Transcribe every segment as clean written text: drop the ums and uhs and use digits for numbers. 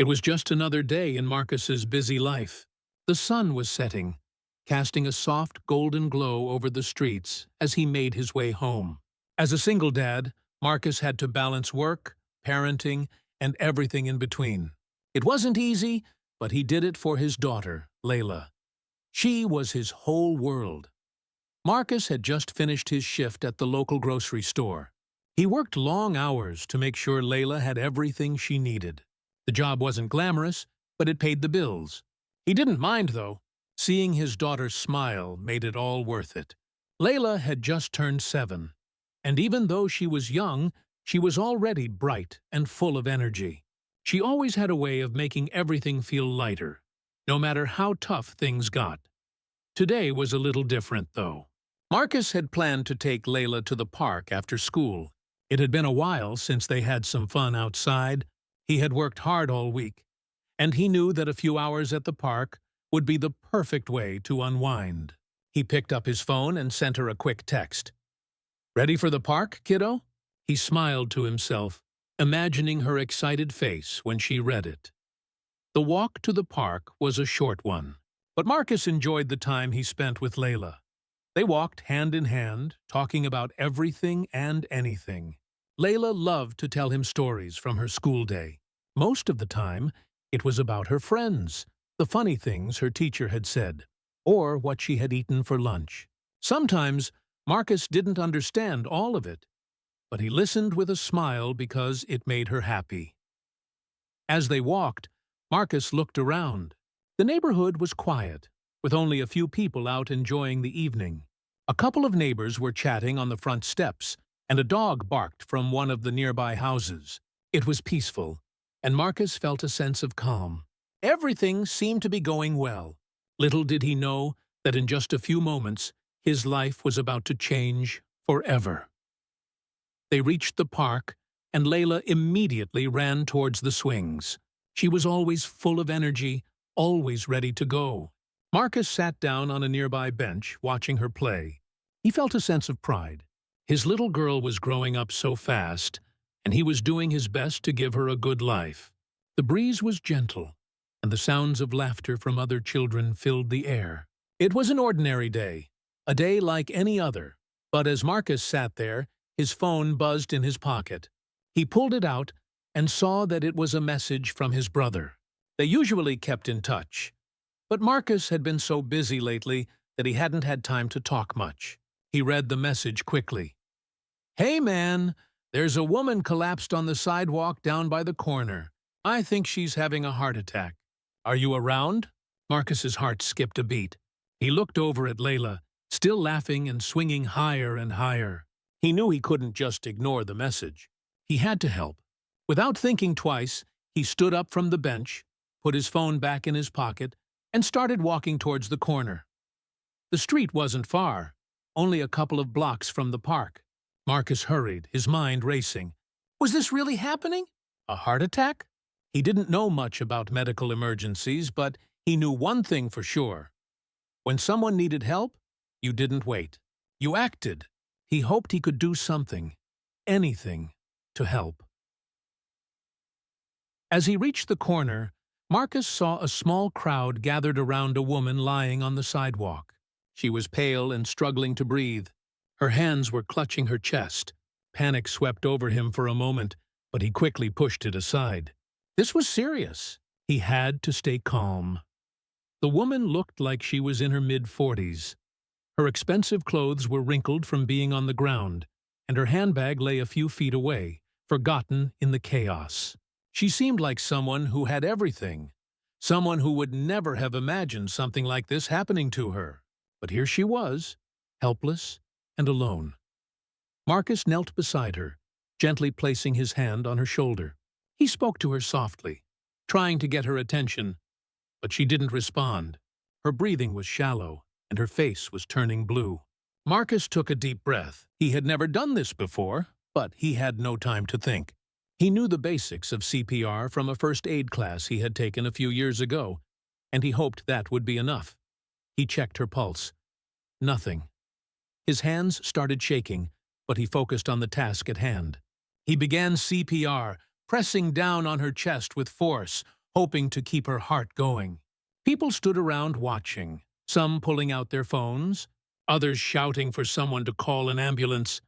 It was just another day in Marcus's busy life. The sun was setting, casting a soft golden glow over the streets as he made his way home. As a single dad, Marcus had to balance work, parenting, and everything in between. It wasn't easy, but he did it for his daughter, Layla. She was his whole world. Marcus had just finished his shift at the local grocery store. He worked long hours to make sure Layla had everything she needed. The job wasn't glamorous, but it paid the bills. He didn't mind, though. Seeing his daughter smile made it all worth it. Layla had just turned 7, and even though she was young, she was already bright and full of energy. She always had a way of making everything feel lighter, no matter how tough things got. Today was a little different, though. Marcus had planned to take Layla to the park after school. It had been a while since they had some fun outside. He had worked hard all week, and he knew that a few hours at the park would be the perfect way to unwind. He picked up his phone and sent her a quick text. "Ready for the park, kiddo?" He smiled to himself, imagining her excited face when she read it. The walk to the park was a short one, but Marcus enjoyed the time he spent with Layla. They walked hand in hand, talking about everything and anything. Layla loved to tell him stories from her school day. Most of the time, it was about her friends, the funny things her teacher had said, or what she had eaten for lunch. Sometimes, Marcus didn't understand all of it, but he listened with a smile because it made her happy. As they walked, Marcus looked around. The neighborhood was quiet, with only a few people out enjoying the evening. A couple of neighbors were chatting on the front steps, and a dog barked from one of the nearby houses. It was peaceful, and Marcus felt a sense of calm. Everything seemed to be going well. Little did he know that in just a few moments, his life was about to change forever. They reached the park, and Layla immediately ran towards the swings. She was always full of energy, always ready to go. Marcus sat down on a nearby bench, watching her play. He felt a sense of pride. His little girl was growing up so fast, and he was doing his best to give her a good life. The breeze was gentle, and the sounds of laughter from other children filled the air. It was an ordinary day, a day like any other, but as Marcus sat there, his phone buzzed in his pocket. He pulled it out and saw that it was a message from his brother. They usually kept in touch, but Marcus had been so busy lately that he hadn't had time to talk much. He read the message quickly. "Hey man, there's a woman collapsed on the sidewalk down by the corner. I think she's having a heart attack. Are you around?" Marcus's heart skipped a beat. He looked over at Layla, still laughing and swinging higher and higher. He knew he couldn't just ignore the message. He had to help. Without thinking twice, he stood up from the bench, put his phone back in his pocket, and started walking towards the corner. The street wasn't far, only a couple of blocks from the park. Marcus hurried, his mind racing. Was this really happening? A heart attack? He didn't know much about medical emergencies, but he knew one thing for sure. When someone needed help, you didn't wait. You acted. He hoped he could do something, anything, to help. As he reached the corner, Marcus saw a small crowd gathered around a woman lying on the sidewalk. She was pale and struggling to breathe. Her hands were clutching her chest. Panic swept over him for a moment, but he quickly pushed it aside. This was serious. He had to stay calm. The woman looked like she was in her mid-40s. Her expensive clothes were wrinkled from being on the ground, and her handbag lay a few feet away, forgotten in the chaos. She seemed like someone who had everything, someone who would never have imagined something like this happening to her. But here she was, helpless and alone. Marcus knelt beside her, gently placing his hand on her shoulder. He spoke to her softly, trying to get her attention, but she didn't respond. Her breathing was shallow, and her face was turning blue. Marcus took a deep breath. He had never done this before, but he had no time to think. He knew the basics of CPR from a first aid class he had taken a few years ago, and he hoped that would be enough. He checked her pulse. Nothing. His hands started shaking, but he focused on the task at hand. He began CPR, pressing down on her chest with force, hoping to keep her heart going. People stood around watching, some pulling out their phones, others shouting for someone to call an ambulance.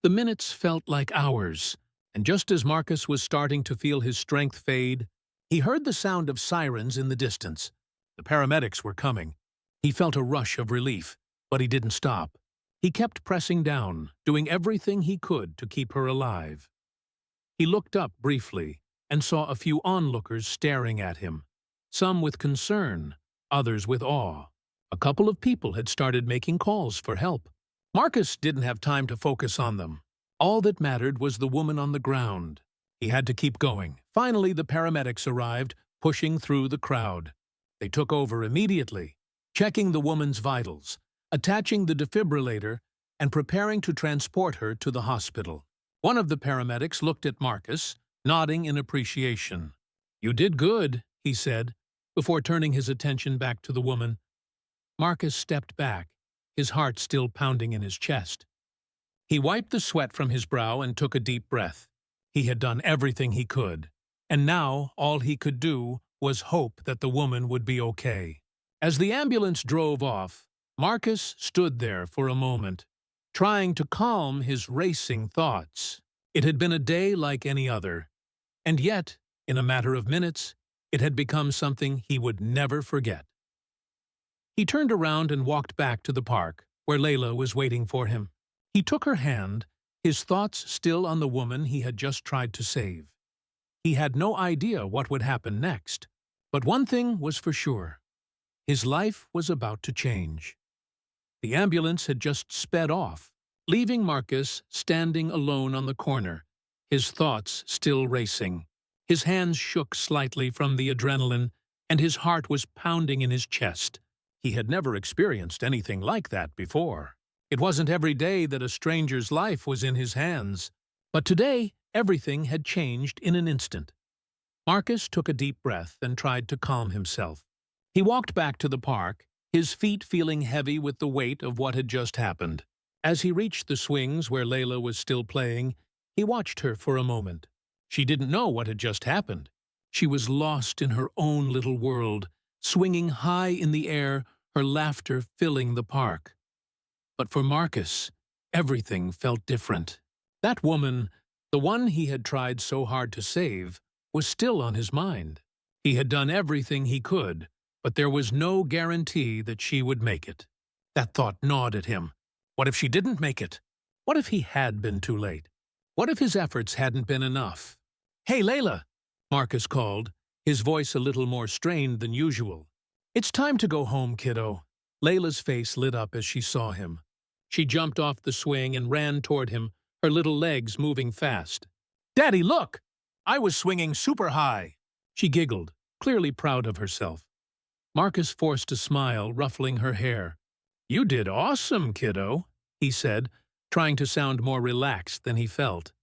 The minutes felt like hours, and just as Marcus was starting to feel his strength fade, he heard the sound of sirens in the distance. The paramedics were coming. He felt a rush of relief, but he didn't stop. He kept pressing down, doing everything he could to keep her alive. He looked up briefly and saw a few onlookers staring at him, some with concern, others with awe. A couple of people had started making calls for help. Marcus didn't have time to focus on them. All that mattered was the woman on the ground. He had to keep going. Finally, the paramedics arrived, pushing through the crowd. They took over immediately, checking the woman's vitals, attaching the defibrillator, and preparing to transport her to the hospital. One of the paramedics looked at Marcus, nodding in appreciation. "You did good," he said, before turning his attention back to the woman. Marcus stepped back, his heart still pounding in his chest. He wiped the sweat from his brow and took a deep breath. He had done everything he could, and now all he could do was hope that the woman would be okay. As the ambulance drove off, Marcus stood there for a moment, trying to calm his racing thoughts. It had been a day like any other, and yet, in a matter of minutes, it had become something he would never forget. He turned around and walked back to the park, where Layla was waiting for him. He took her hand, his thoughts still on the woman he had just tried to save. He had no idea what would happen next, but one thing was for sure. His life was about to change. The ambulance had just sped off, leaving Marcus standing alone on the corner, his thoughts still racing. His hands shook slightly from the adrenaline, and his heart was pounding in his chest. He had never experienced anything like that before. It wasn't every day that a stranger's life was in his hands. But today, everything had changed in an instant. Marcus took a deep breath and tried to calm himself. He walked back to the park, his feet feeling heavy with the weight of what had just happened. As he reached the swings where Layla was still playing, he watched her for a moment. She didn't know what had just happened. She was lost in her own little world, swinging high in the air, her laughter filling the park. But for Marcus, everything felt different. That woman, the one he had tried so hard to save, was still on his mind. He had done everything he could, but there was no guarantee that she would make it. That thought gnawed at him. What if she didn't make it? What if he had been too late? What if his efforts hadn't been enough? "Hey, Layla," Marcus called, his voice a little more strained than usual. "It's time to go home, kiddo." Layla's face lit up as she saw him. She jumped off the swing and ran toward him, her little legs moving fast. "Daddy, look! I was swinging super high!" She giggled, clearly proud of herself. Marcus forced a smile, ruffling her hair. "You did awesome, kiddo," he said, trying to sound more relaxed than he felt.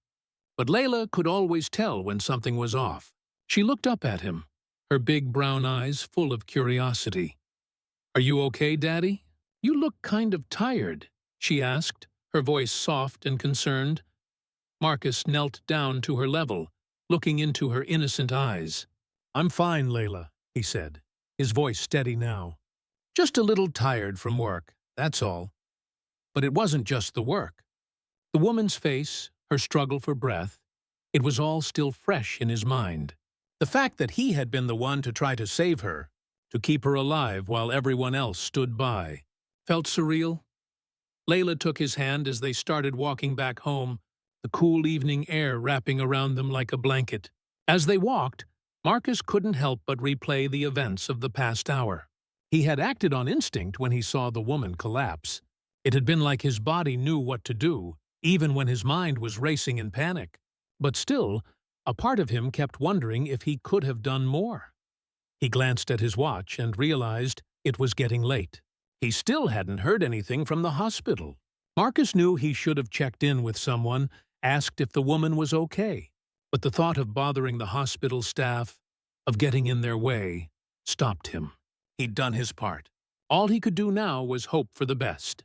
But Layla could always tell when something was off. She looked up at him, her big brown eyes full of curiosity. "Are you okay, Daddy? You look kind of tired," she asked, her voice soft and concerned. Marcus knelt down to her level, looking into her innocent eyes. "I'm fine, Layla," he said, his voice steady now. "Just a little tired from work, that's all." But it wasn't just the work. The woman's face, her struggle for breath, it was all still fresh in his mind. The fact that he had been the one to try to save her, to keep her alive while everyone else stood by, felt surreal. Layla took his hand as they started walking back home, the cool evening air wrapping around them like a blanket. As they walked, Marcus couldn't help but replay the events of the past hour. He had acted on instinct when he saw the woman collapse. It had been like his body knew what to do, even when his mind was racing in panic. But still, a part of him kept wondering if he could have done more. He glanced at his watch and realized it was getting late. He still hadn't heard anything from the hospital. Marcus knew he should have checked in with someone, asked if the woman was okay. But the thought of bothering the hospital staff, of getting in their way, stopped him. He'd done his part. All he could do now was hope for the best.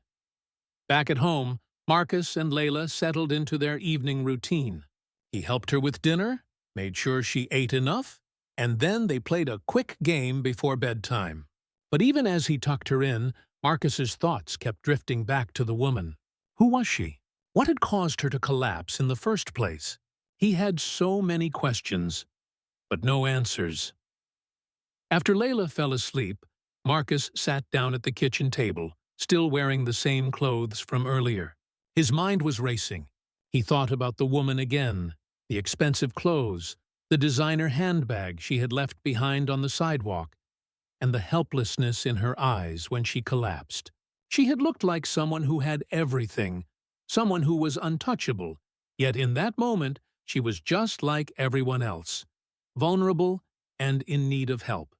Back at home, Marcus and Layla settled into their evening routine. He helped her with dinner, made sure she ate enough, and then they played a quick game before bedtime. But even as he tucked her in, Marcus's thoughts kept drifting back to the woman. Who was she? What had caused her to collapse in the first place? He had so many questions, but no answers. After Layla fell asleep, Marcus sat down at the kitchen table, still wearing the same clothes from earlier. His mind was racing. He thought about the woman again, the expensive clothes, the designer handbag she had left behind on the sidewalk, and the helplessness in her eyes when she collapsed. She had looked like someone who had everything, someone who was untouchable, yet in that moment she was just like everyone else, vulnerable and in need of help.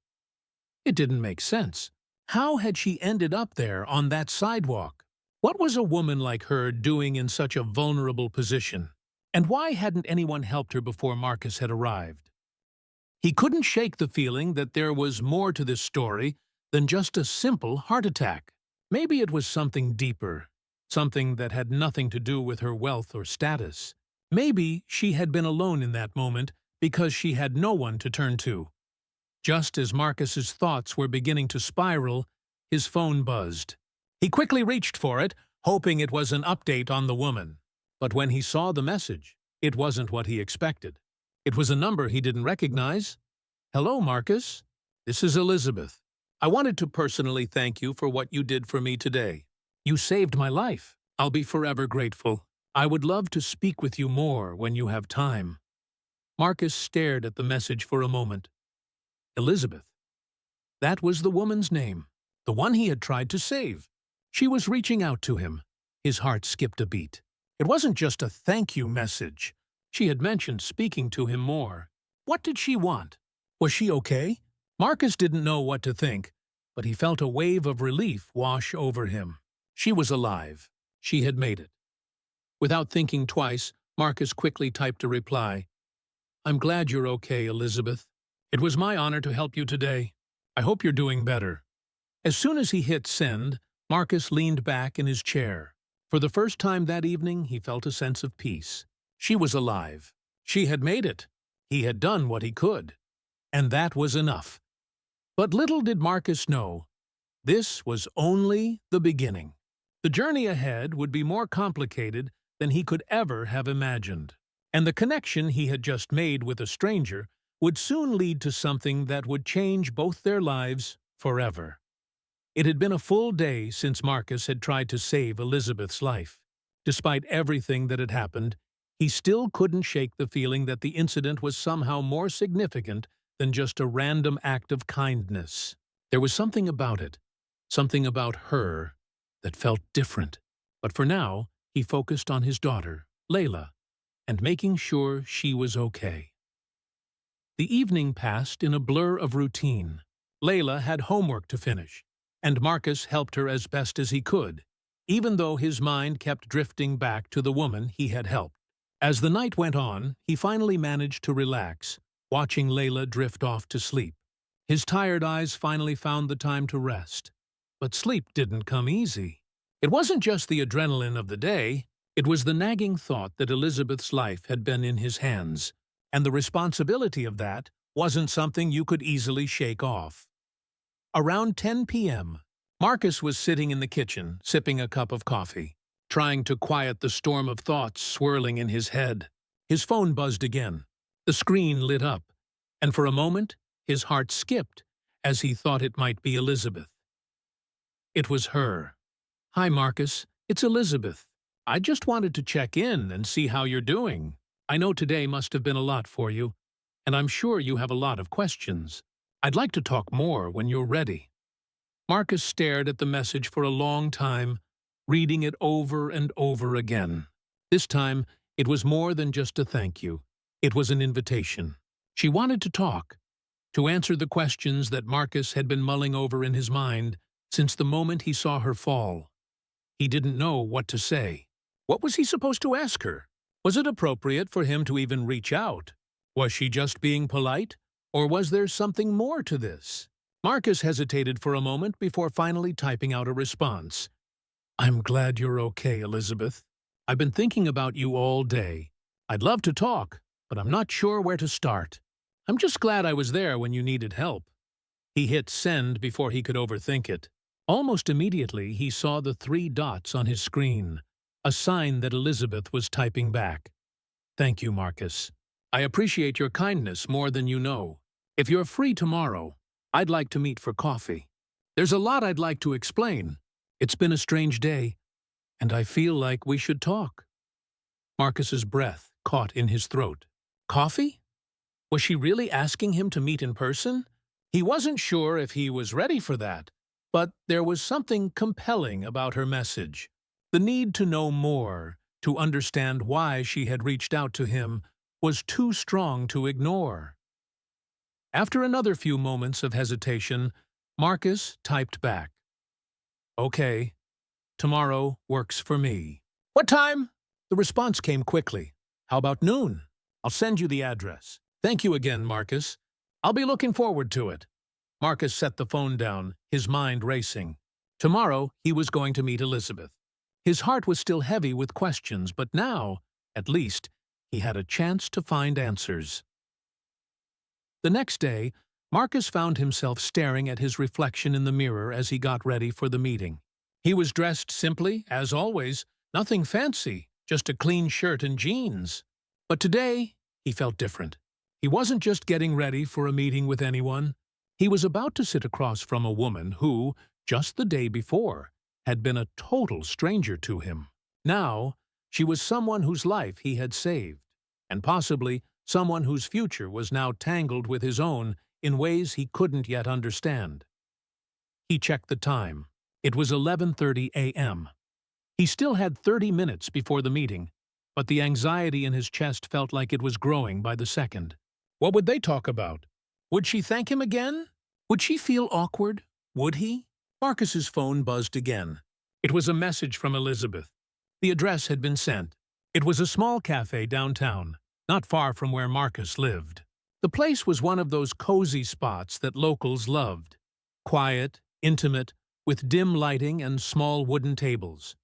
It didn't make sense. How had she ended up there on that sidewalk? What was a woman like her doing in such a vulnerable position? And why hadn't anyone helped her before Marcus had arrived? He couldn't shake the feeling that there was more to this story than just a simple heart attack. Maybe it was something deeper, something that had nothing to do with her wealth or status. Maybe she had been alone in that moment because she had no one to turn to. Just as Marcus's thoughts were beginning to spiral, his phone buzzed. He quickly reached for it, hoping it was an update on the woman. But when he saw the message, it wasn't what he expected. It was a number he didn't recognize. "Hello, Marcus. This is Elizabeth. I wanted to personally thank you for what you did for me today. You saved my life. I'll be forever grateful. I would love to speak with you more when you have time." Marcus stared at the message for a moment. Elizabeth. That was the woman's name, the one he had tried to save. She was reaching out to him. His heart skipped a beat. It wasn't just a thank you message. She had mentioned speaking to him more. What did she want? Was she okay? Marcus didn't know what to think, but he felt a wave of relief wash over him. She was alive. She had made it. Without thinking twice, Marcus quickly typed a reply. "I'm glad you're okay, Elizabeth. It was my honor to help you today. I hope you're doing better." As soon as he hit send, Marcus leaned back in his chair. For the first time that evening, he felt a sense of peace. She was alive. She had made it. He had done what he could. And that was enough. But little did Marcus know, this was only the beginning. The journey ahead would be more complicated than he could ever have imagined. And the connection he had just made with a stranger would soon lead to something that would change both their lives forever. It had been a full day since Marcus had tried to save Elizabeth's life. Despite everything that had happened, he still couldn't shake the feeling that the incident was somehow more significant than just a random act of kindness. There was something about it, something about her, that felt different. But for now, he focused on his daughter, Layla, and making sure she was okay. The evening passed in a blur of routine. Layla had homework to finish, and Marcus helped her as best as he could, even though his mind kept drifting back to the woman he had helped. As the night went on, he finally managed to relax, watching Layla drift off to sleep. His tired eyes finally found the time to rest. But sleep didn't come easy. It wasn't just the adrenaline of the day, it was the nagging thought that Elizabeth's life had been in his hands, and the responsibility of that wasn't something you could easily shake off. Around 10 p.m., Marcus was sitting in the kitchen, sipping a cup of coffee, trying to quiet the storm of thoughts swirling in his head. His phone buzzed again. The screen lit up, and for a moment, his heart skipped as he thought it might be Elizabeth. It was her. "Hi, Marcus. It's Elizabeth. I just wanted to check in and see how you're doing. I know today must have been a lot for you, and I'm sure you have a lot of questions. I'd like to talk more when you're ready." Marcus stared at the message for a long time, reading it over and over again. This time, it was more than just a thank you. It was an invitation. She wanted to talk, to answer the questions that Marcus had been mulling over in his mind since the moment he saw her fall. He didn't know what to say. What was he supposed to ask her? Was it appropriate for him to even reach out? Was she just being polite? Or was there something more to this? Marcus hesitated for a moment before finally typing out a response. "I'm glad you're okay, Elizabeth. I've been thinking about you all day. I'd love to talk, but I'm not sure where to start." I'm just glad I was there when you needed help." He hit send before he could overthink it. Almost immediately, he saw the 3 dots on his screen, a sign that Elizabeth was typing back. "Thank you, Marcus. I appreciate your kindness more than you know. If you're free tomorrow, I'd like to meet for coffee. There's a lot I'd like to explain. It's been a strange day, and I feel like we should talk." Marcus's breath caught in his throat. Coffee? Was she really asking him to meet in person? He wasn't sure if he was ready for that, but there was something compelling about her message. The need to know more, to understand why she had reached out to him, was too strong to ignore. After another few moments of hesitation, Marcus typed back, "Okay, tomorrow works for me." "What time?" The response came quickly. "How about noon? I'll send you the address." "Thank you again, Marcus. I'll be looking forward to it." Marcus set the phone down, his mind racing. Tomorrow, he was going to meet Elizabeth. His heart was still heavy with questions, but now, at least, he had a chance to find answers. The next day, Marcus found himself staring at his reflection in the mirror as he got ready for the meeting. He was dressed simply, as always, nothing fancy, just a clean shirt and jeans. But today, he felt different. He wasn't just getting ready for a meeting with anyone. He was about to sit across from a woman who, just the day before, had been a total stranger to him. Now, she was someone whose life he had saved, and possibly someone whose future was now tangled with his own in ways he couldn't yet understand. He checked the time. It was 11:30 a.m. He still had 30 minutes before the meeting, but the anxiety in his chest felt like it was growing by the second. What would they talk about? Would she thank him again? Would she feel awkward? Would he? Marcus's phone buzzed again. It was a message from Elizabeth. The address had been sent. It was a small cafe downtown, not far from where Marcus lived. The place was one of those cozy spots that locals loved. Quiet, intimate, with dim lighting and small wooden tables.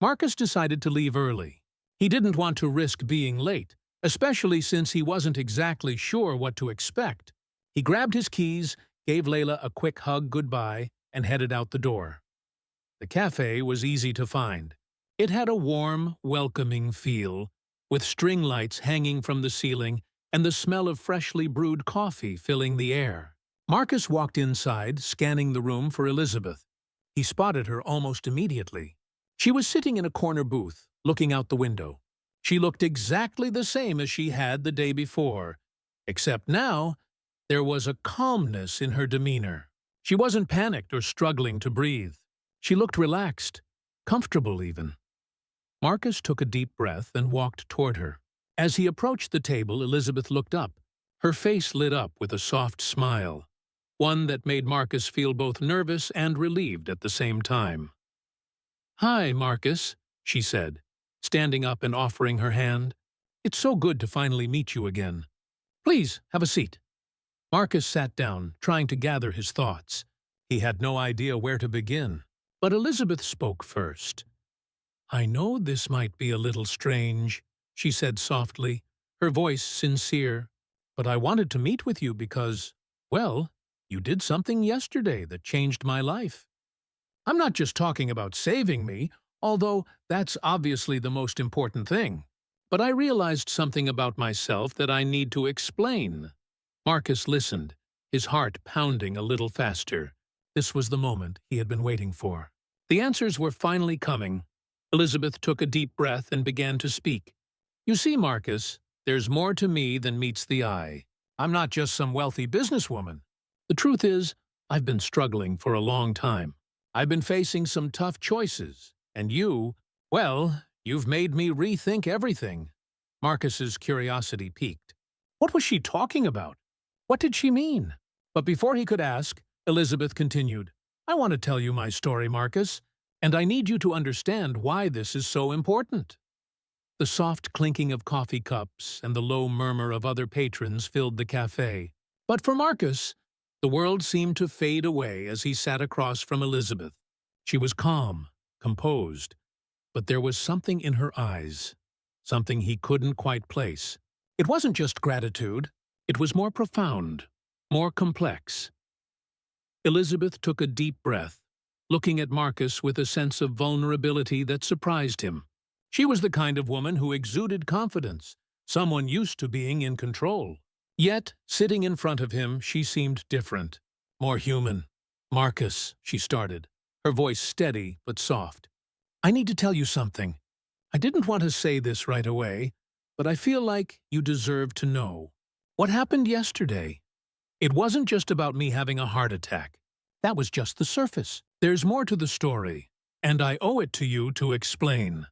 Marcus decided to leave early. He didn't want to risk being late, especially since he wasn't exactly sure what to expect. He grabbed his keys, gave Layla a quick hug goodbye, and headed out the door. The cafe was easy to find. It had a warm, welcoming feel, with string lights hanging from the ceiling and the smell of freshly brewed coffee filling the air. Marcus walked inside, scanning the room for Elizabeth. He spotted her almost immediately. She was sitting in a corner booth, looking out the window. She looked exactly the same as she had the day before, except now there was a calmness in her demeanor. She wasn't panicked or struggling to breathe. She looked relaxed, comfortable even. Marcus took a deep breath and walked toward her. As he approached the table, Elizabeth looked up. Her face lit up with a soft smile, one that made Marcus feel both nervous and relieved at the same time. "Hi, Marcus," she said, standing up and offering her hand. "It's so good to finally meet you again. Please, have a seat." Marcus sat down, trying to gather his thoughts. He had no idea where to begin. But Elizabeth spoke first. "I know this might be a little strange," she said softly, her voice sincere, "but I wanted to meet with you because, well, you did something yesterday that changed my life. I'm not just talking about saving me, although that's obviously the most important thing. But I realized something about myself that I need to explain." Marcus listened, his heart pounding a little faster. This was the moment he had been waiting for. The answers were finally coming. Elizabeth took a deep breath and began to speak. "You see, Marcus, there's more to me than meets the eye. I'm not just some wealthy businesswoman. The truth is, I've been struggling for a long time. I've been facing some tough choices, and you've made me rethink everything." Marcus's curiosity piqued. What was she talking about? What did she mean? But before he could ask, Elizabeth continued, "I want to tell you my story, Marcus, and I need you to understand why this is so important." The soft clinking of coffee cups and the low murmur of other patrons filled the cafe. But for Marcus, the world seemed to fade away as he sat across from Elizabeth. She was calm, composed, but there was something in her eyes, something he couldn't quite place. It wasn't just gratitude. It was more profound, more complex. Elizabeth took a deep breath, looking at Marcus with a sense of vulnerability that surprised him. She was the kind of woman who exuded confidence, someone used to being in control. Yet, sitting in front of him, she seemed different, more human. "Marcus," she started, her voice steady but soft. "I need to tell you something. I didn't want to say this right away, but I feel like you deserve to know. What happened yesterday? It wasn't just about me having a heart attack. That was just the surface. There's more to the story, and I owe it to you to explain."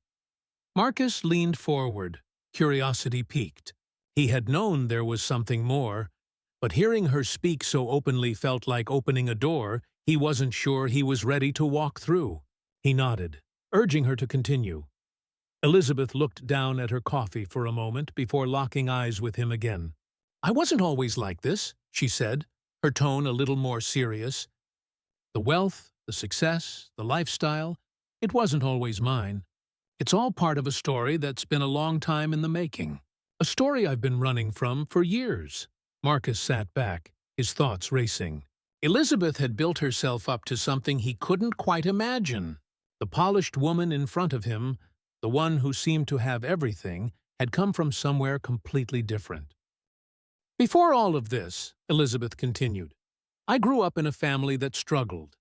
Marcus leaned forward, curiosity piqued. He had known there was something more, but hearing her speak so openly felt like opening a door he wasn't sure he was ready to walk through. He nodded, urging her to continue. Elizabeth looked down at her coffee for a moment before locking eyes with him again. "I wasn't always like this," she said, her tone a little more serious. "The wealth, the success, the lifestyle, it wasn't always mine. It's all part of a story that's been a long time in the making. A story I've been running from for years." Marcus sat back, his thoughts racing. Elizabeth had built herself up to something he couldn't quite imagine. The polished woman in front of him, the one who seemed to have everything, had come from somewhere completely different. "Before all of this," Elizabeth continued, "I grew up in a family that struggled.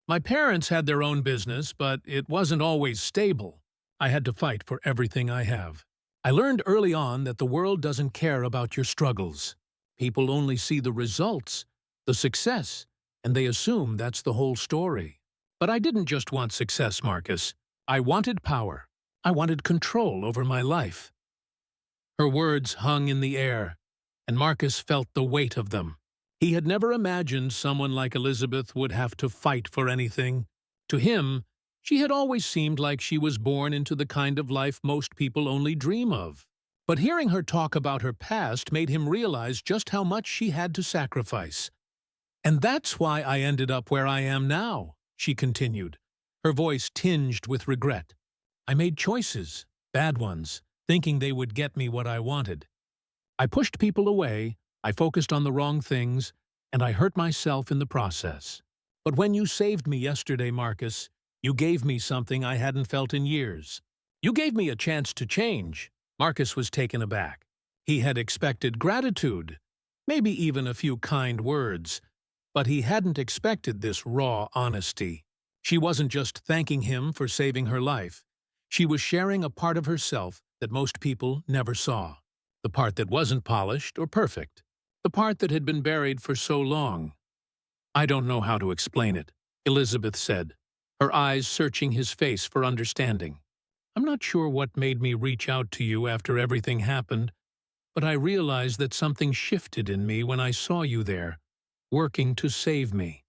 My parents had their own business, but it wasn't always stable. I had to fight for everything I have. I learned early on that the world doesn't care about your struggles. People only see the results, the success, and they assume that's the whole story. But I didn't just want success, Marcus. I wanted power. I wanted control over my life." Her words hung in the air, and Marcus felt the weight of them. He had never imagined someone like Elizabeth would have to fight for anything. To him, she had always seemed like she was born into the kind of life most people only dream of. But hearing her talk about her past made him realize just how much she had to sacrifice. "And that's why I ended up where I am now," she continued, her voice tinged with regret. "I made choices, bad ones, thinking they would get me what I wanted. I pushed people away, I focused on the wrong things, and I hurt myself in the process. But when you saved me yesterday, Marcus, you gave me something I hadn't felt in years. You gave me a chance to change." Marcus was taken aback. He had expected gratitude, maybe even a few kind words, but he hadn't expected this raw honesty. She wasn't just thanking him for saving her life. She was sharing a part of herself that most people never saw. The part that wasn't polished or perfect. The part that had been buried for so long. "I don't know how to explain it," Elizabeth said, her eyes searching his face for understanding. "I'm not sure what made me reach out to you after everything happened, but I realized that something shifted in me when I saw you there, working to save me.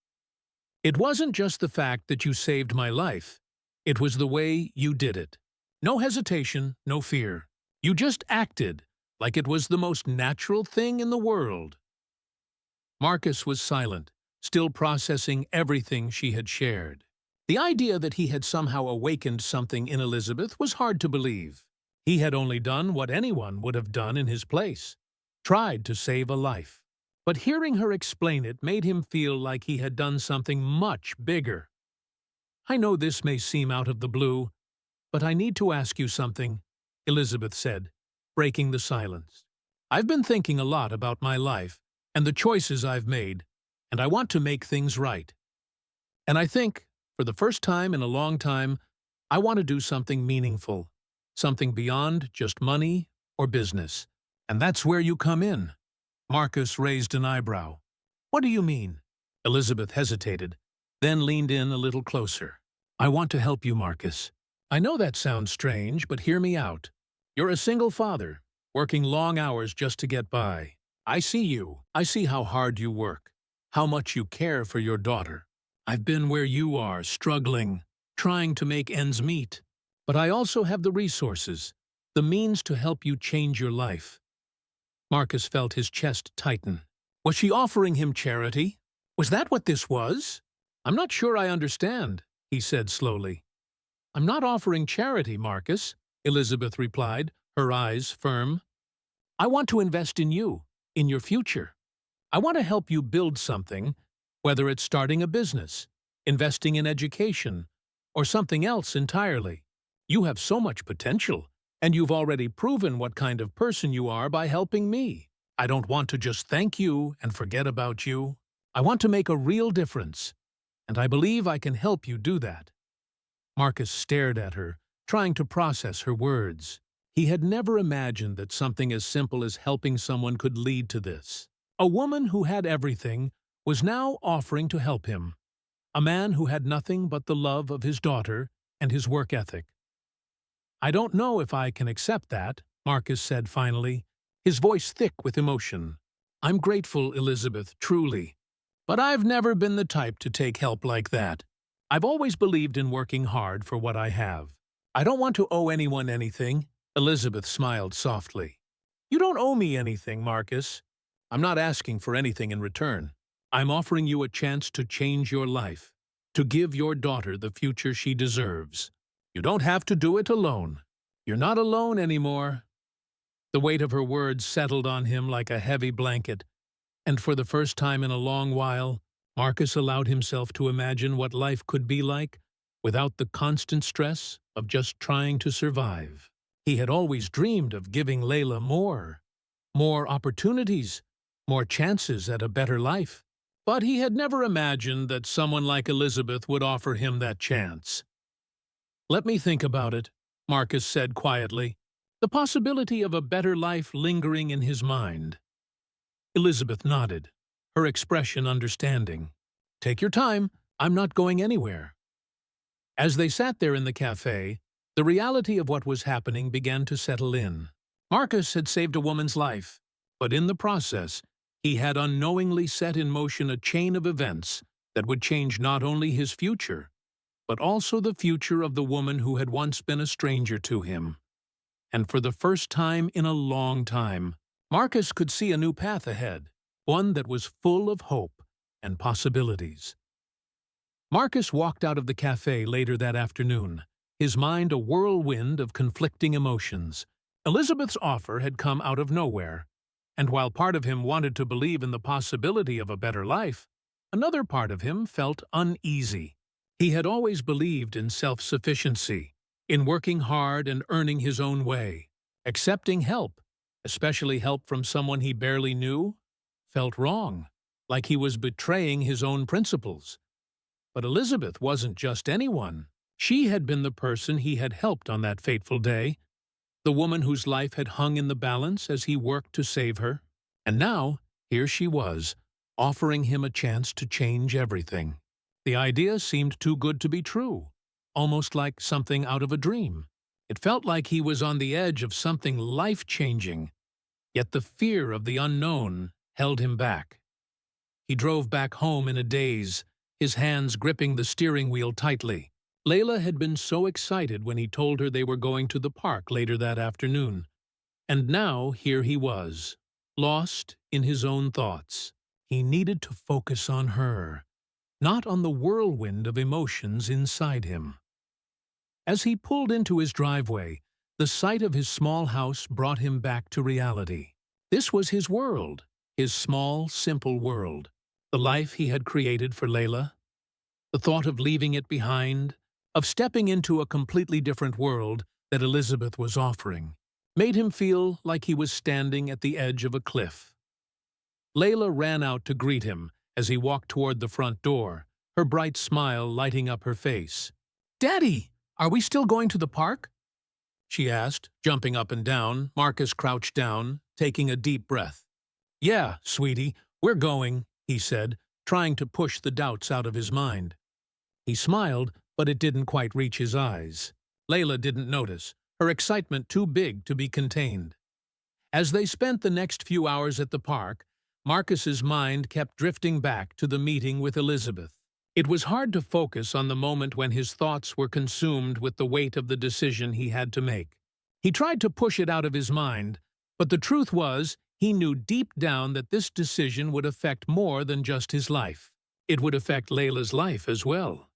It wasn't just the fact that you saved my life. It was the way you did it. No hesitation, no fear. You just acted like it was the most natural thing in the world." Marcus was silent, still processing everything she had shared. The idea that he had somehow awakened something in Elizabeth was hard to believe. He had only done what anyone would have done in his place, tried to save a life. But hearing her explain it made him feel like he had done something much bigger. "I know this may seem out of the blue, but I need to ask you something," Elizabeth said, breaking the silence. "I've been thinking a lot about my life and the choices I've made, and I want to make things right. And I think, for the first time in a long time, I want to do something meaningful, something beyond just money or business. And that's where you come in." Marcus raised an eyebrow. "What do you mean?" Elizabeth hesitated, then leaned in a little closer. "I want to help you, Marcus. I know that sounds strange, but hear me out. You're a single father, working long hours just to get by. I see you. I see how hard you work, how much you care for your daughter. I've been where you are, struggling, trying to make ends meet. But I also have the resources, the means to help you change your life." Marcus felt his chest tighten. Was she offering him charity? Was that what this was? "I'm not sure I understand," he said slowly. "I'm not offering charity, Marcus," Elizabeth replied, her eyes firm. "I want to invest in you, in your future. I want to help you build something, whether it's starting a business, investing in education, or something else entirely. You have so much potential, and you've already proven what kind of person you are by helping me. I don't want to just thank you and forget about you. I want to make a real difference, and I believe I can help you do that." Marcus stared at her, trying to process her words. He had never imagined that something as simple as helping someone could lead to this. A woman who had everything was now offering to help him. A man who had nothing but the love of his daughter and his work ethic. "I don't know if I can accept that," Marcus said finally, his voice thick with emotion. "I'm grateful, Elizabeth, truly. But I've never been the type to take help like that. I've always believed in working hard for what I have. I don't want to owe anyone anything." Elizabeth smiled softly. "You don't owe me anything, Marcus. I'm not asking for anything in return. I'm offering you a chance to change your life, to give your daughter the future she deserves. You don't have to do it alone. You're not alone anymore." The weight of her words settled on him like a heavy blanket, and for the first time in a long while, Marcus allowed himself to imagine what life could be like without the constant stress of just trying to survive. He had always dreamed of giving Layla more opportunities, more chances at a better life. But he had never imagined that someone like Elizabeth would offer him that chance. "Let me think about it," Marcus said quietly, the possibility of a better life lingering in his mind. Elizabeth nodded, her expression understanding. "Take your time. I'm not going anywhere." As they sat there in the cafe, the reality of what was happening began to settle in. Marcus had saved a woman's life, but in the process, he had unknowingly set in motion a chain of events that would change not only his future, but also the future of the woman who had once been a stranger to him. And for the first time in a long time, Marcus could see a new path ahead, one that was full of hope and possibilities. Marcus walked out of the cafe later that afternoon, his mind a whirlwind of conflicting emotions. Elizabeth's offer had come out of nowhere, and while part of him wanted to believe in the possibility of a better life, another part of him felt uneasy. He had always believed in self-sufficiency, in working hard and earning his own way. Accepting help, especially help from someone he barely knew, felt wrong, like he was betraying his own principles. But Elizabeth wasn't just anyone. She had been the person he had helped on that fateful day, the woman whose life had hung in the balance as he worked to save her. And now, here she was, offering him a chance to change everything. The idea seemed too good to be true, almost like something out of a dream. It felt like he was on the edge of something life-changing, yet the fear of the unknown held him back. He drove back home in a daze, his hands gripping the steering wheel tightly. Layla had been so excited when he told her they were going to the park later that afternoon. And now here he was, lost in his own thoughts. He needed to focus on her, not on the whirlwind of emotions inside him. As he pulled into his driveway, the sight of his small house brought him back to reality. This was his world, his small, simple world, the life he had created for Layla. The thought of leaving it behind, of stepping into a completely different world that Elizabeth was offering, made him feel like he was standing at the edge of a cliff. Layla ran out to greet him as he walked toward the front door, her bright smile lighting up her face. "Daddy, are we still going to the park?" she asked, jumping up and down. Marcus crouched down, taking a deep breath. "Yeah, sweetie, we're going," he said, trying to push the doubts out of his mind. He smiled, but it didn't quite reach his eyes. Layla didn't notice, her excitement too big to be contained. As they spent the next few hours at the park, Marcus's mind kept drifting back to the meeting with Elizabeth. It was hard to focus on the moment when his thoughts were consumed with the weight of the decision he had to make. He tried to push it out of his mind, but the truth was, he knew deep down that this decision would affect more than just his life. It would affect Layla's life as well.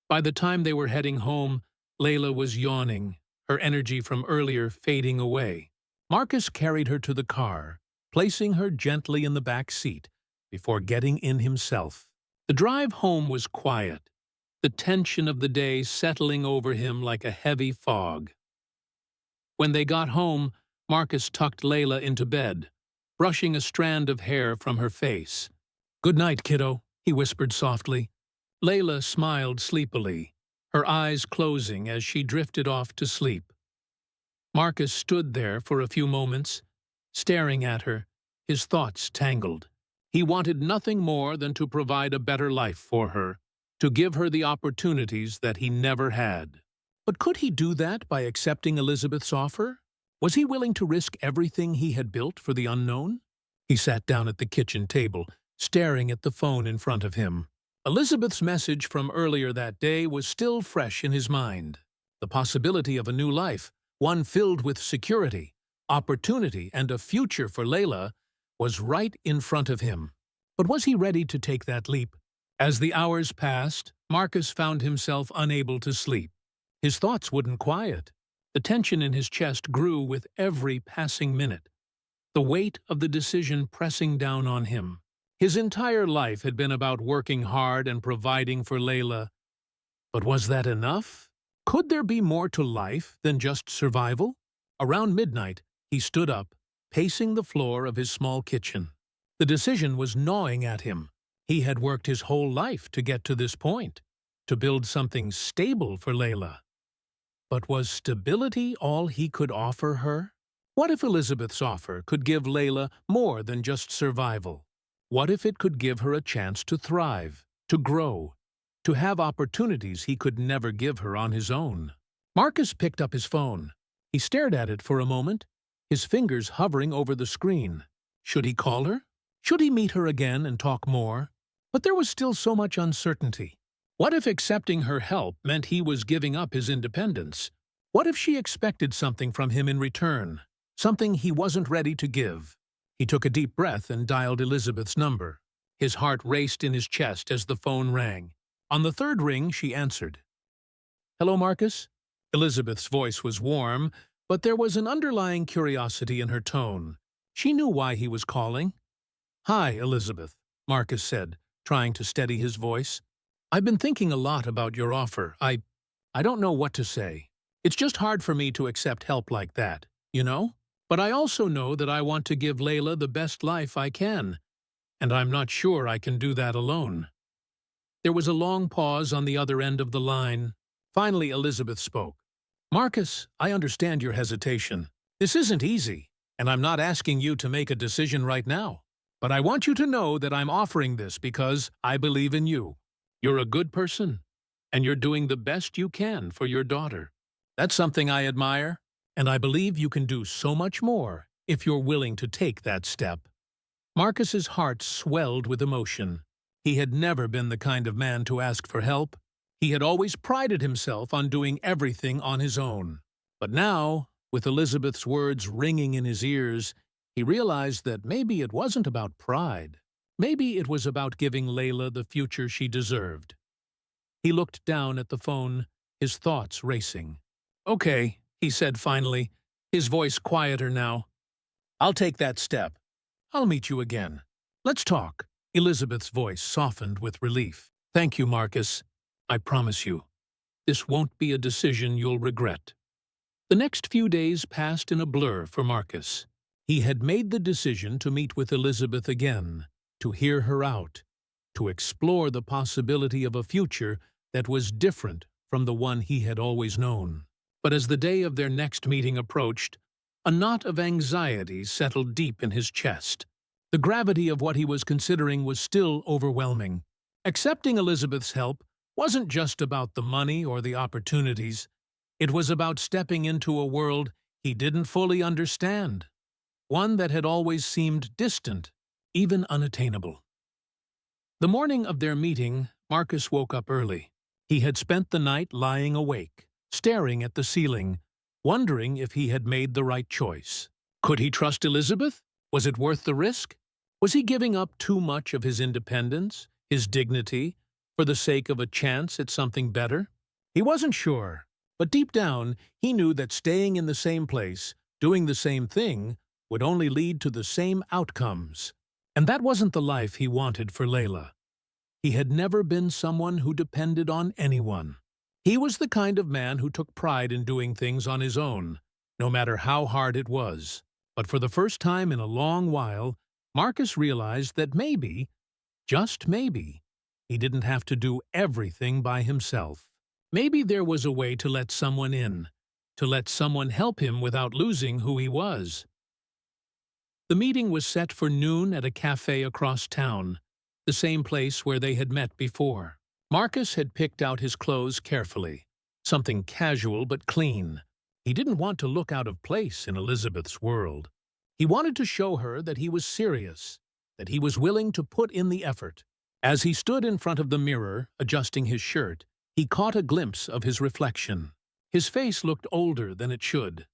By the time they were heading home, Layla was yawning, her energy from earlier fading away. Marcus carried her to the car, placing her gently in the back seat before getting in himself. The drive home was quiet, the tension of the day settling over him like a heavy fog. When they got home, Marcus tucked Layla into bed, brushing a strand of hair from her face. "Good night, kiddo," he whispered softly. Layla smiled sleepily, her eyes closing as she drifted off to sleep. Marcus stood there for a few moments, staring at her, his thoughts tangled. He wanted nothing more than to provide a better life for her, to give her the opportunities that he never had. But could he do that by accepting Elizabeth's offer? Was he willing to risk everything he had built for the unknown? He sat down at the kitchen table, staring at the phone in front of him. Elizabeth's message from earlier that day was still fresh in his mind. The possibility of a new life, one filled with security, opportunity, and a future for Layla, was right in front of him. But was he ready to take that leap? As the hours passed, Marcus found himself unable to sleep. His thoughts wouldn't quiet. The tension in his chest grew with every passing minute, the weight of the decision pressing down on him. His entire life had been about working hard and providing for Layla. But was that enough? Could there be more to life than just survival? Around midnight, he stood up, pacing the floor of his small kitchen. The decision was gnawing at him. He had worked his whole life to get to this point, to build something stable for Layla. But was stability all he could offer her? What if Elizabeth's offer could give Layla more than just survival? What if it could give her a chance to thrive, to grow, to have opportunities he could never give her on his own? Marcus picked up his phone. He stared at it for a moment, his fingers hovering over the screen. Should he call her? Should he meet her again and talk more? But there was still so much uncertainty. What if accepting her help meant he was giving up his independence? What if she expected something from him in return, something he wasn't ready to give? He took a deep breath and dialed Elizabeth's number. His heart raced in his chest as the phone rang. On the third ring, she answered. "Hello, Marcus?" Elizabeth's voice was warm, but there was an underlying curiosity in her tone. She knew why he was calling. "Hi, Elizabeth," Marcus said, trying to steady his voice. "I've been thinking a lot about your offer. I don't know what to say. It's just hard for me to accept help like that, you know? But I also know that I want to give Layla the best life I can, and I'm not sure I can do that alone." There was a long pause on the other end of the line. Finally, Elizabeth spoke. "Marcus, I understand your hesitation. This isn't easy, and I'm not asking you to make a decision right now. But I want you to know that I'm offering this because I believe in you. You're a good person, and you're doing the best you can for your daughter. That's something I admire, and I believe you can do so much more if you're willing to take that step." Marcus's heart swelled with emotion. He had never been the kind of man to ask for help. He had always prided himself on doing everything on his own. But now, with Elizabeth's words ringing in his ears, he realized that maybe it wasn't about pride. Maybe it was about giving Layla the future she deserved. He looked down at the phone, his thoughts racing. "Okay," he said finally, his voice quieter now. "I'll take that step. I'll meet you again. Let's talk." Elizabeth's voice softened with relief. "Thank you, Marcus. I promise you, this won't be a decision you'll regret." The next few days passed in a blur for Marcus. He had made the decision to meet with Elizabeth again, to hear her out, to explore the possibility of a future that was different from the one he had always known. But as the day of their next meeting approached, a knot of anxiety settled deep in his chest. The gravity of what he was considering was still overwhelming. Accepting Elizabeth's help wasn't just about the money or the opportunities. It was about stepping into a world he didn't fully understand, one that had always seemed distant, even unattainable. The morning of their meeting, Marcus woke up early. He had spent the night lying awake, staring at the ceiling, wondering if he had made the right choice. Could he trust Elizabeth? Was it worth the risk? Was he giving up too much of his independence, his dignity, for the sake of a chance at something better? He wasn't sure, but deep down he knew that staying in the same place, doing the same thing, would only lead to the same outcomes. And that wasn't the life he wanted for Layla. He had never been someone who depended on anyone. He was the kind of man who took pride in doing things on his own, no matter how hard it was. But for the first time in a long while, Marcus realized that maybe, just maybe, he didn't have to do everything by himself. Maybe there was a way to let someone in, to let someone help him without losing who he was. The meeting was set for noon at a cafe across town, the same place where they had met before. Marcus had picked out his clothes carefully, something casual but clean. He didn't want to look out of place in Elizabeth's world. He wanted to show her that he was serious, that he was willing to put in the effort. As he stood in front of the mirror, adjusting his shirt, he caught a glimpse of his reflection. His face looked older than it should,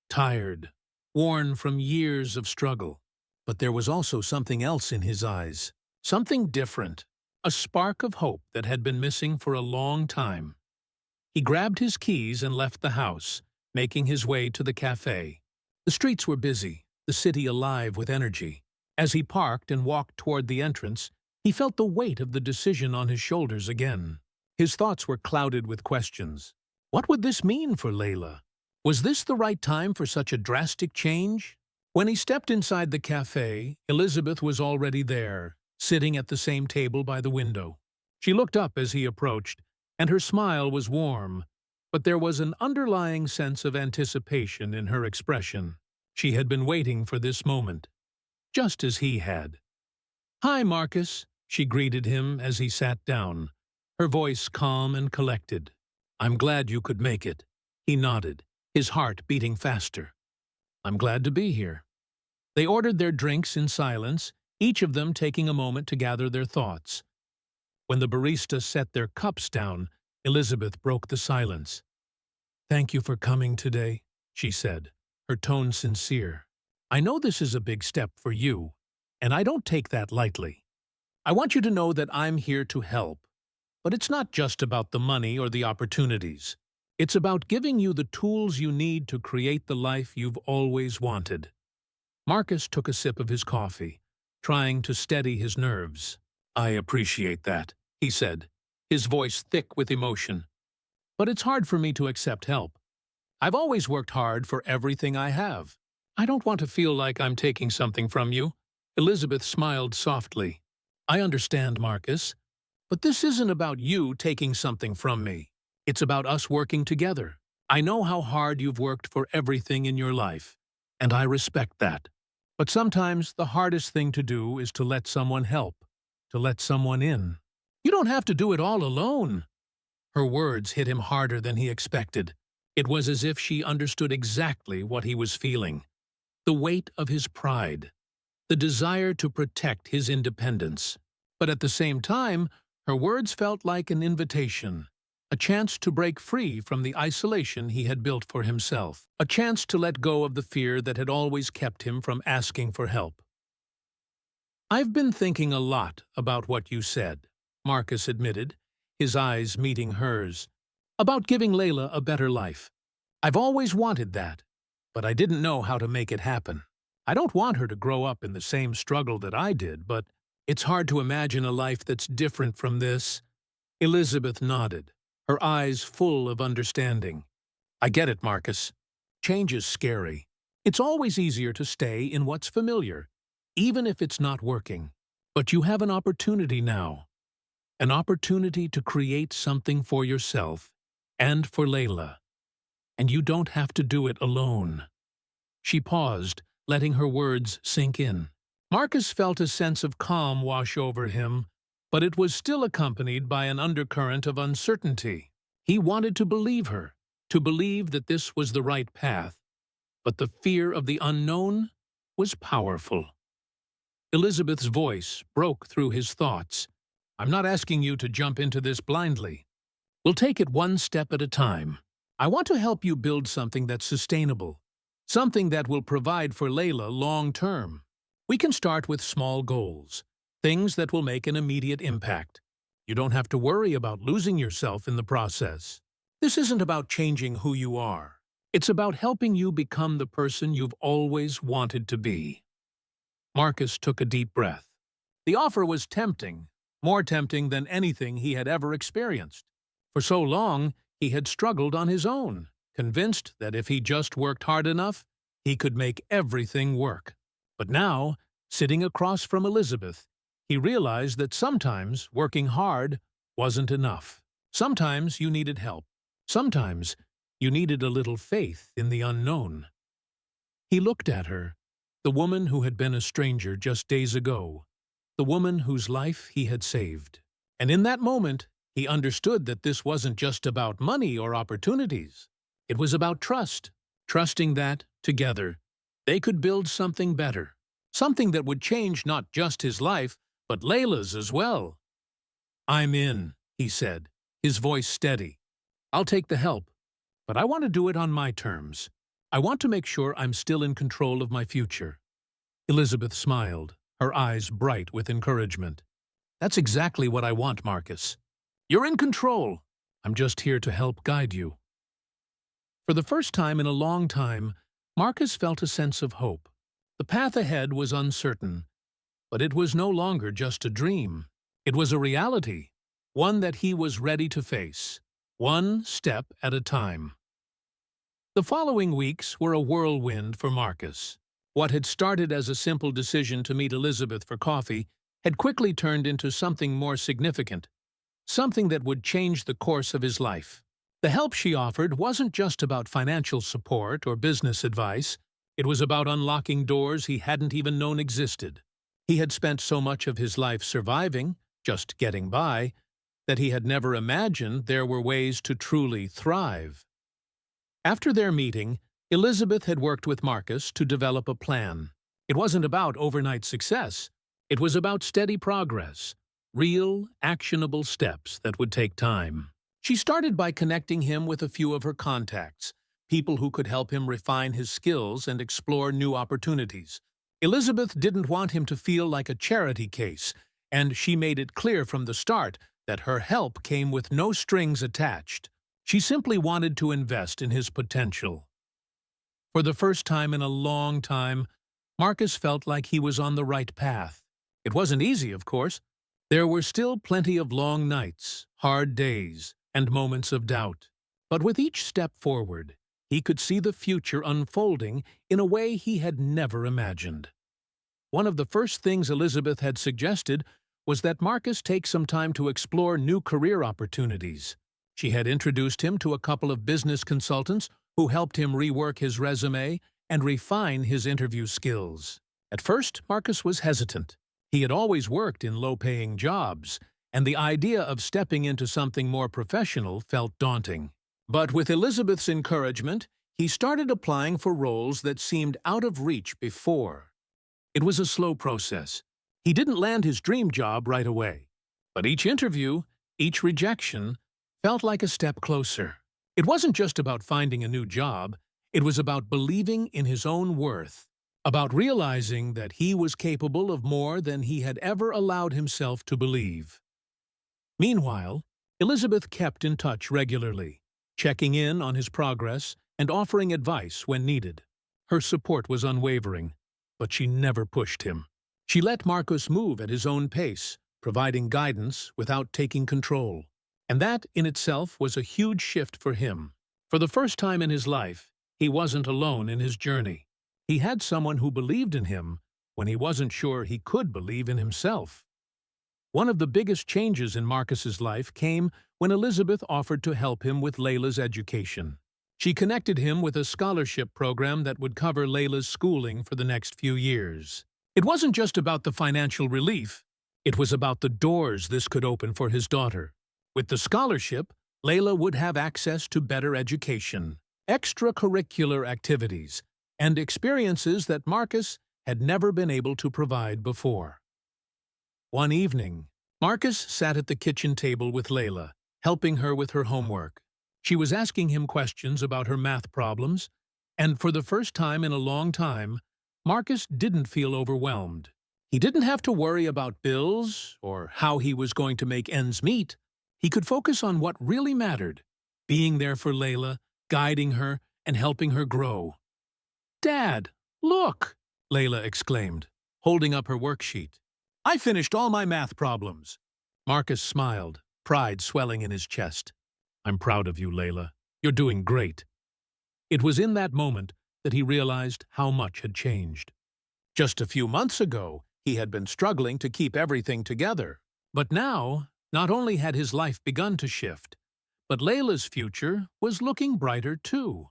tired, worn from years of struggle. But there was also something else in his eyes, something different, a spark of hope that had been missing for a long time. He grabbed his keys and left the house, making his way to the cafe. The streets were busy, the city alive with energy. As he parked and walked toward the entrance, he felt the weight of the decision on his shoulders again. His thoughts were clouded with questions. What would this mean for Layla? Was this the right time for such a drastic change? When he stepped inside the cafe, Elizabeth was already there, sitting at the same table by the window. She looked up as he approached, and her smile was warm, but there was an underlying sense of anticipation in her expression. She had been waiting for this moment, just as he had. "Hi, Marcus," she greeted him as he sat down, her voice calm and collected. "I'm glad you could make it." He nodded, his heart beating faster. "I'm glad to be here." They ordered their drinks in silence, each of them taking a moment to gather their thoughts. When the barista set their cups down, Elizabeth broke the silence. "Thank you for coming today," she said, her tone sincere. "I know this is a big step for you, and I don't take that lightly. I want you to know that I'm here to help. But it's not just about the money or the opportunities. It's about giving you the tools you need to create the life you've always wanted." Marcus took a sip of his coffee, trying to steady his nerves. "I appreciate that," he said, his voice thick with emotion. "But it's hard for me to accept help. I've always worked hard for everything I have. I don't want to feel like I'm taking something from you." Elizabeth smiled softly. "I understand, Marcus. But this isn't about you taking something from me. It's about us working together. I know how hard you've worked for everything in your life, and I respect that. But sometimes the hardest thing to do is to let someone help, to let someone in. You don't have to do it all alone." Her words hit him harder than he expected. It was as if she understood exactly what he was feeling. The weight of his pride, the desire to protect his independence. But at the same time, her words felt like an invitation, a chance to break free from the isolation he had built for himself, a chance to let go of the fear that had always kept him from asking for help. "I've been thinking a lot about what you said," Marcus admitted, his eyes meeting hers, "about giving Layla a better life. I've always wanted that, but I didn't know how to make it happen. I don't want her to grow up in the same struggle that I did, but it's hard to imagine a life that's different from this." Elizabeth nodded, her eyes full of understanding. "I get it, Marcus. Change is scary. It's always easier to stay in what's familiar, even if it's not working. But you have an opportunity now. An opportunity to create something for yourself and for Layla. And you don't have to do it alone." She paused, letting her words sink in. Marcus felt a sense of calm wash over him, but it was still accompanied by an undercurrent of uncertainty. He wanted to believe her, to believe that this was the right path, but the fear of the unknown was powerful. Elizabeth's voice broke through his thoughts. "I'm not asking you to jump into this blindly. We'll take it one step at a time. I want to help you build something that's sustainable, something that will provide for Layla long-term. We can start with small goals, things that will make an immediate impact. You don't have to worry about losing yourself in the process. This isn't about changing who you are. It's about helping you become the person you've always wanted to be. Marcus took a deep breath. The offer was tempting, more tempting than anything he had ever experienced. For so long, he had struggled on his own, convinced that if he just worked hard enough, he could make everything work. But now, sitting across from Elizabeth, he realized that sometimes working hard wasn't enough. Sometimes you needed help. Sometimes you needed a little faith in the unknown. He looked at her, the woman who had been a stranger just days ago, the woman whose life he had saved. And in that moment, he understood that this wasn't just about money or opportunities. It was about trust, trusting that, together, they could build something better, something that would change not just his life, but Layla's as well. "I'm in," he said, his voice steady. "I'll take the help, but I want to do it on my terms. I want to make sure I'm still in control of my future." Elizabeth smiled, her eyes bright with encouragement. "That's exactly what I want, Marcus. You're in control. I'm just here to help guide you." For the first time in a long time, Marcus felt a sense of hope. The path ahead was uncertain, but it was no longer just a dream. It was a reality, one that he was ready to face, one step at a time. The following weeks were a whirlwind for Marcus. What had started as a simple decision to meet Elizabeth for coffee had quickly turned into something more significant, something that would change the course of his life. The help she offered wasn't just about financial support or business advice. It was about unlocking doors he hadn't even known existed. He had spent so much of his life surviving, just getting by, that he had never imagined there were ways to truly thrive. After their meeting, Elizabeth had worked with Marcus to develop a plan. It wasn't about overnight success. It was about steady progress, real, actionable steps that would take time. She started by connecting him with a few of her contacts, people who could help him refine his skills and explore new opportunities. Elizabeth didn't want him to feel like a charity case, and she made it clear from the start that her help came with no strings attached. She simply wanted to invest in his potential. For the first time in a long time, Marcus felt like he was on the right path. It wasn't easy, of course. There were still plenty of long nights, hard days, and moments of doubt. But with each step forward, he could see the future unfolding in a way he had never imagined. One of the first things Elizabeth had suggested was that Marcus take some time to explore new career opportunities. She had introduced him to a couple of business consultants who helped him rework his resume and refine his interview skills. At first, Marcus was hesitant. He had always worked in low-paying jobs, and the idea of stepping into something more professional felt daunting. But with Elizabeth's encouragement, he started applying for roles that seemed out of reach before. It was a slow process. He didn't land his dream job right away. But each interview, each rejection, felt like a step closer. It wasn't just about finding a new job. It was about believing in his own worth, about realizing that he was capable of more than he had ever allowed himself to believe. Meanwhile, Elizabeth kept in touch regularly, checking in on his progress and offering advice when needed. Her support was unwavering, but she never pushed him. She let Marcus move at his own pace, providing guidance without taking control. And that, in itself, was a huge shift for him. For the first time in his life, he wasn't alone in his journey. He had someone who believed in him when he wasn't sure he could believe in himself. One of the biggest changes in Marcus's life came when Elizabeth offered to help him with Layla's education. She connected him with a scholarship program that would cover Layla's schooling for the next few years. It wasn't just about the financial relief. It was about the doors this could open for his daughter. With the scholarship, Layla would have access to better education, extracurricular activities, and experiences that Marcus had never been able to provide before. One evening, Marcus sat at the kitchen table with Layla, helping her with her homework. She was asking him questions about her math problems, and for the first time in a long time, Marcus didn't feel overwhelmed. He didn't have to worry about bills or how he was going to make ends meet. He could focus on what really mattered, being there for Layla, guiding her, and helping her grow. "Dad, look!" Layla exclaimed, holding up her worksheet. "I finished all my math problems." Marcus smiled, pride swelling in his chest. "I'm proud of you, Layla. You're doing great." It was in that moment that he realized how much had changed. Just a few months ago, he had been struggling to keep everything together. But now, not only had his life begun to shift, but Layla's future was looking brighter too.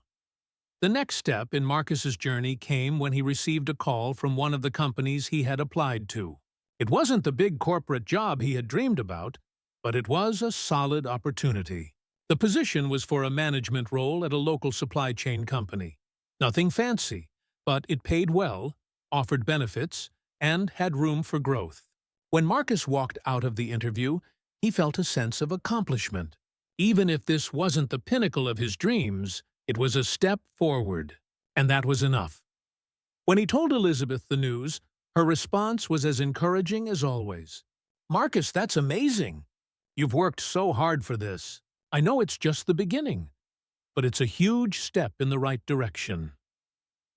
The next step in Marcus's journey came when he received a call from one of the companies he had applied to. It wasn't the big corporate job he had dreamed about, but it was a solid opportunity. The position was for a management role at a local supply chain company. Nothing fancy, but it paid well, offered benefits, and had room for growth. When Marcus walked out of the interview, he felt a sense of accomplishment. Even if this wasn't the pinnacle of his dreams, it was a step forward, and that was enough. When he told Elizabeth the news, her response was as encouraging as always. "Marcus, that's amazing. You've worked so hard for this. I know it's just the beginning, but it's a huge step in the right direction."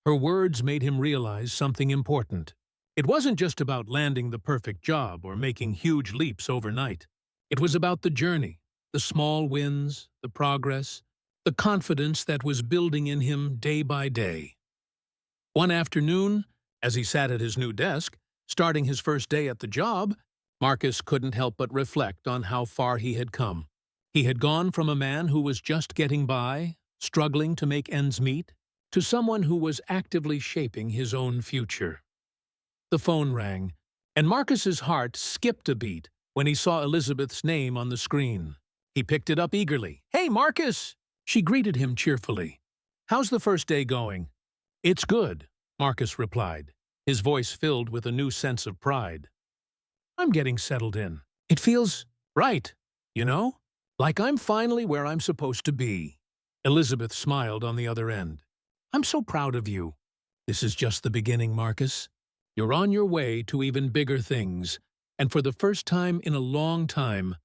Her words made him realize something important. It wasn't just about landing the perfect job or making huge leaps overnight. It was about the journey, the small wins, the progress, the confidence that was building in him day by day. One afternoon, as he sat at his new desk, starting his first day at the job, Marcus couldn't help but reflect on how far he had come. He had gone from a man who was just getting by, struggling to make ends meet, to someone who was actively shaping his own future. The phone rang, and Marcus's heart skipped a beat when he saw Elizabeth's name on the screen. He picked it up eagerly. "Hey, Marcus!" She greeted him cheerfully. "How's the first day going?" "It's good," Marcus replied, his voice filled with a new sense of pride. "I'm getting settled in. It feels right, you know? Like I'm finally where I'm supposed to be." Elizabeth smiled on the other end. "I'm so proud of you." "This is just the beginning, Marcus. You're on your way to even bigger things." And for the first time in a long time,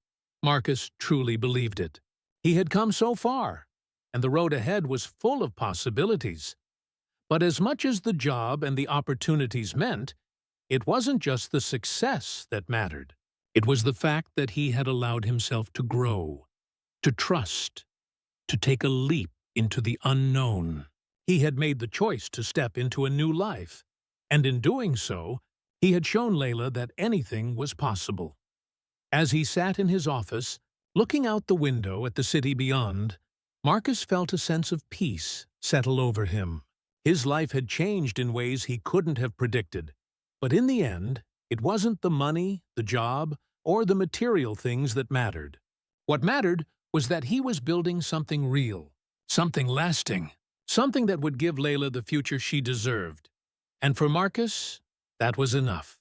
Marcus truly believed it. He had come so far, and the road ahead was full of possibilities. But as much as the job and the opportunities meant, it wasn't just the success that mattered. It was the fact that he had allowed himself to grow, to trust, to take a leap into the unknown. He had made the choice to step into a new life, and in doing so, he had shown Layla that anything was possible. As he sat in his office, looking out the window at the city beyond, Marcus felt a sense of peace settle over him. His life had changed in ways he couldn't have predicted, but in the end, it wasn't the money, the job, or the material things that mattered. What mattered was that he was building something real, something lasting, something that would give Layla the future she deserved. And for Marcus, that was enough.